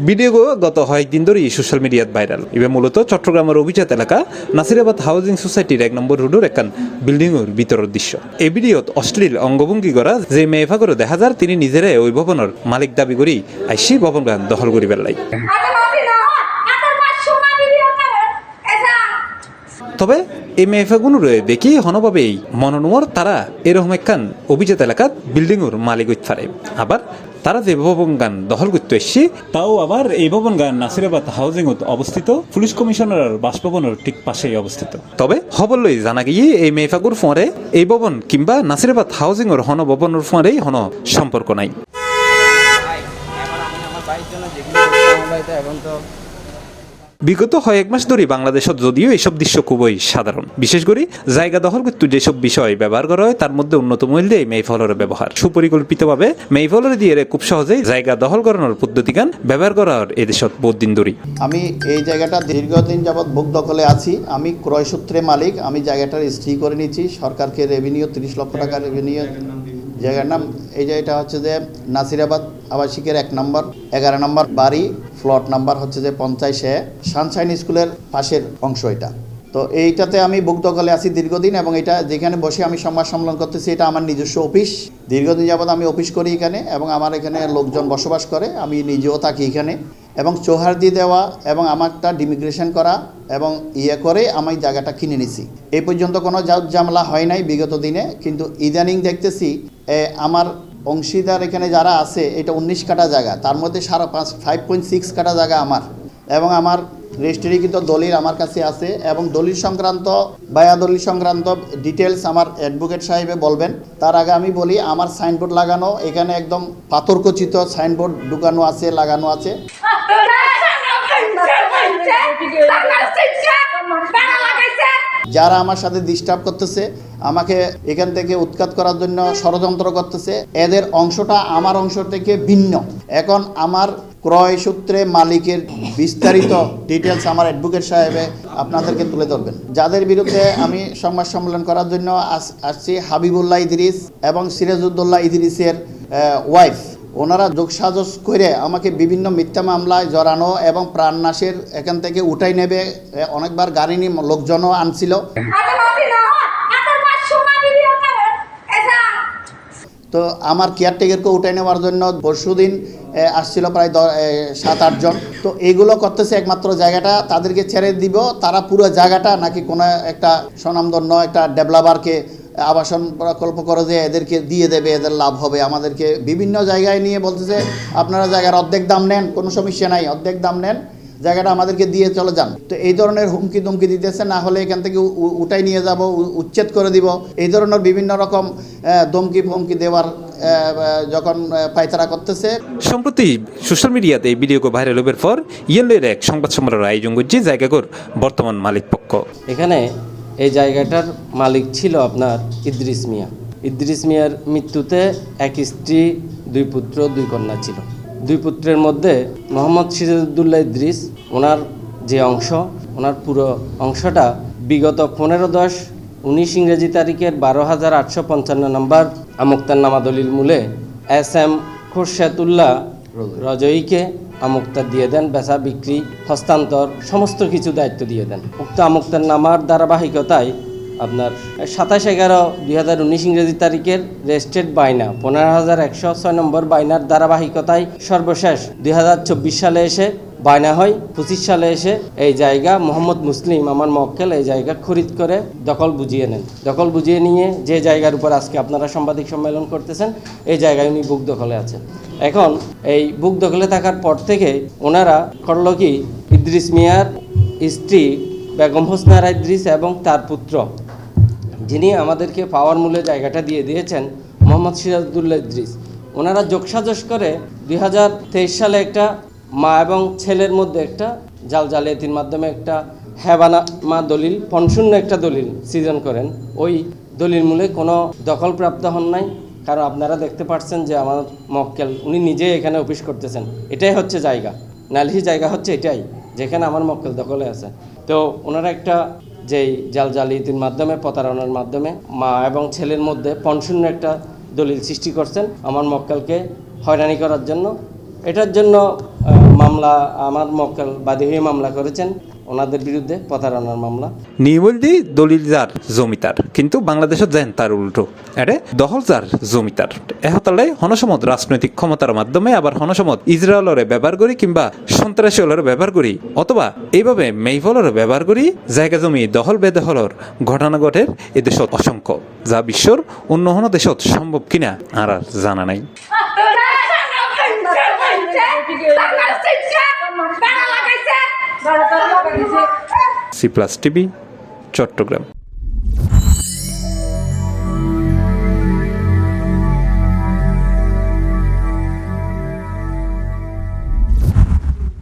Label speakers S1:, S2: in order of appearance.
S1: Video গত কয়েকদিন ধরে সোশ্যাল মিডিয়াত ভাইরাল। এবার মূলত চট্টগ্রামের অভিজাত এলাকা নাসিরাবাদ হাউজিং সোসাইটির 1 নম্বর রোডের একখান বিল্ডিংয়ের ভিতরের দৃশ্য। এই ভিডিওত অশ্লীল অঙ্গভঙ্গি করা যে মেয়েফা করে দেখা যায় তিনি নিজেরাই ওই ভবনের মালিক দাবি করি আইসি ভবন দখল করি পেলাই। তবে এই মেয়েফাগুলোরে দেখি হনভাবেই মনোনমর তারা এরকম একখান অভিজাত এলাকাত বিল্ডিংয়ের মালিক হইতে পারে। আবার তারা যে ভবন গান দখল করতে এসছে তাও আবার এই ভবন গান নাসিরাবাদ হাউজিং অবস্থিত পুলিশ কমিশনার বাসভবনের ঠিক পাশেই অবস্থিত। তবে খবরই জানা গিয়ে এই মেয়েফাগুর ফোঁরে এই ভবন কিংবা নাসিরাবাদ হাউজিং এর হন ভবনের ফোঁরেই হন সম্পর্ক নাই। বিগত কয়েক মাস ধরে বাংলাদেশত যদিও এইসব দৃশ্য খুবই সাধারণ, বিশেষ করে জায়গা দখল করতে যেসব বিষয় ব্যবহার করা হয় তার মধ্যে অন্যতম হইল এই মেইফলের ব্যবহার। সুপরিকল্পিতভাবে মেইফলের দিয়ে খুব সহজেই জায়গা দখল করানোর পদ্ধতিগান ব্যবহার করা হয় এদেশত বহুত দিন ধরে।
S2: আমি এই জায়গাটা দীর্ঘদিন যাবৎ বুক দখলে আছি। আমি ক্রয়সূত্রে মালিক। আমি জায়গাটার রেজিস্ট্রি করে নিয়েছি সরকারকে রেভিনিউ 30 লক্ষ টাকা রেভিনিউ। জায়গার নাম এই জায়গাটা হচ্ছে যে নাসিরাবাদ আবাসিকের 1 নম্বর 11 নম্বর বাড়ি, প্লট নাম্বার হচ্ছে যে 50 সানশাইন স্কুলের পাশের অংশ এটা। তো এইটাতে আমি বুক দখলে আছি দীর্ঘদিন এবং এটা যেখানে বসে আমি সংবাদ সম্মেলন করতেছি এটা আমার নিজস্ব অফিস। দীর্ঘদিন যাবৎ আমি অফিস করি এখানে এবং আমার এখানে লোকজন বসবাস করে, আমি নিজেও থাকি এখানে। এবং চৌহার্দি দেওয়া এবং আমারটা ডিমিগ্রেশন করা এবং করে আমি জায়গাটা কিনে নিছি। এই পর্যন্ত কোনো ঝামেলা হয় নাই বিগত দিনে, কিন্তু ইদানিং দেখতেছি আমার অংশীদার এখানে যারা আছে এটা 19 কাঠা জায়গা, তার মধ্যে 5.6 কাঠা জায়গা আমার এবং আমার রেজিস্ট্রিকৃত দলিল আমার কাছে আছে এবং দলিল সংক্রান্ত বায়া দলিল সংক্রান্ত ডিটেলস আমার অ্যাডভোকেট সাহেবে বলবেন। তার আগে আমি বলি আমার সাইনবোর্ড লাগানো এখানে একদম পাথরখচিত সাইনবোর্ড ঢুকানো আছে, লাগানো আছে। যারা আমার সাথে ডিস্টার্ব করতেছে, আমাকে এখান থেকে উৎখাত করার জন্য ষড়যন্ত্র করতেছে, এদের অংশটা আমার অংশ থেকে ভিন্ন। এখন আমার ক্রয় সূত্রে মালিকের বিস্তারিত ডিটেলস আমার অ্যাডভোকেট সাহেবে আপনাদেরকে তুলে ধরবেন। যাদের বিরুদ্ধে আমি সংবাদ সম্মেলন করার জন্য আসছি হাবিবুল্লাহ ইদ্রিস এবং সিরাজউদ্দৌলা ইদ্রিসের ওয়াইফ। ওনারা যোগসাজশ করে আমাকে বিভিন্ন মিথ্যা মামলায় জড়ানো এবং প্রাণনাশের এখান থেকে উঠাই নেবে, অনেকবার গাড়ি নিয়ে লোকজনও আনছিল। তো আমার কেয়ারটেকারকে উঠাই নেওয়ার জন্য পরশুদিন আসছিল প্রায় 7-8 জন। তো এইগুলো করতেছে একমাত্র জায়গাটা তাদেরকে ছেড়ে দিব, তারা পুরো জায়গাটা নাকি কোনো একটা স্বনামধন্য একটা ডেভেলপারকে আবাসন প্রকল্প করে যে এদেরকে দিয়ে দেবে, এদের লাভ হবে। আমাদেরকে বিভিন্ন জায়গায় নিয়ে বলতেছে আপনারা জায়গার অর্ধেক দাম নেন, কোনো সমস্যা নাই, অর্ধেক দাম নেন, জায়গাটা আমাদেরকে দিয়ে চলে যান। তো এই ধরনের হুমকি দুমকি দিতেছে, না হলে এখান থেকে উঠাই নিয়ে যাব, উচ্ছেদ করে দিব, এই ধরনের বিভিন্ন রকম ধমকি ফমকি দেওয়ার যখন পায়তারা করতেছে।
S1: সম্প্রতি সোশ্যাল মিডিয়াতে এই ভিডিও ভাইরাল হবার পর ইয়েলের এক সংবাদ সম্মেলনের আয়োজন করছে জায়গাগুলোর বর্তমান মালিক পক্ষ।
S3: এখানে এই জায়গাটার মালিক ছিল আপনার ইদ্রিস মিয়া। ইদ্রিস মিয়ার মৃত্যুতে 1 স্ত্রী 2 পুত্র 2 কন্যা ছিল। 2 পুত্রের মধ্যে মোহাম্মদ সিরাজউদ্দৌলা ইদ্রিস, ওনার যে অংশ, ওনার পুরো অংশটা বিগত 15/10/19 ইংরেজি তারিখের 12,855 নম্বর আমুক্তারনামা দলিল মূলে SM খোরশেদুল্লাহ রজয়ীকে আমুক্তার দিয়ে দেন, বেচা বিক্রি হস্তান্তর সমস্ত কিছু দায়িত্ব দিয়ে দেন। উক্ত আমুক্তারনামার ধারাবাহিকতায় আপনার 27/11/2019 ইংরেজি তারিখের রেজিস্ট্রেড বাইনা 15,106 নম্বর বাইনার ধারাবাহিকতায় সর্বশেষ 2024 সালে এসে বায়না হয়। 25 সালে এসে এই জায়গা মোহাম্মদ মুসলিম আমার মক্কেল এই জায়গা খরিদ করে দখল বুঝিয়ে নেন। দখল বুঝিয়ে নিয়ে যে জায়গার উপর আজকে আপনারা সাংবাদিক সম্মেলন করতেছেন এই জায়গায় উনি বুক দখলে আছেন। এখন এই বুক দখলে থাকার পর থেকে ওনারা করলো কি, ইদ্রিস মিয়ার স্ত্রী বেগম হোসনা আরা ইদ্রিস এবং তার পুত্র যিনি আমাদেরকে পাওয়ার মূল্যে জায়গাটা দিয়ে দিয়েছেন মোহাম্মদ সিরাজউদ্দৌলা ইদ্রিস, ওনারা যোগসাজশ করে 2023 সালে একটা মা এবং ছেলের মধ্যে একটা জালিয়াতির মাধ্যমে একটা হেবানামা দলিল, পণশূন্য একটা দলিল সৃজন করেন। ওই দলিল মূলে কোনো দখলপ্রাপ্ত হন নাই, কারণ আপনারা দেখতে পাচ্ছেন যে আমার মক্কেল উনি নিজেই এখানে অফিস করতেছেন। এটাই হচ্ছে জায়গা, নালিশি জায়গা হচ্ছে এটাই, যেখানে আমার মক্কেল দখলে আছে। তো ওনারা একটা যেই জালিয়াতির মাধ্যমে, প্রতারণার মাধ্যমে মা এবং ছেলের মধ্যে পণশূন্য একটা দলিল সৃষ্টি করছেন আমার মক্কেলকে হয়রানি করার জন্য। এটার জন্য মামলা, আমার মক্কেল বাদী হয়ে মামলা করেছেন ওনাদের বিরুদ্ধে, প্রতারণার মামলা।
S1: নিবলদি দলিল যার জমিতার, কিন্তু বাংলাদেশত যেন তার উল্টো, এরে দখল যার জমিতার। এহতালে হনসমত রাজনৈতিক ক্ষমতার মাধ্যমে আবার হনসমত ইসরায়েলরে ব্যবহার করি কিংবা সন্ত্রাসী হলরে ব্যবহার করি, অথবা এইভাবে মেইফলরে ব্যবহার করি জায়গা জমি দখল বেদখলর ঘটনা ঘটের এ দেশত অসংখ্য, যা বিশ্বর অন্য হন দেশত সম্ভব কিনা আর জানা নাই। C+ TV, Chittagong.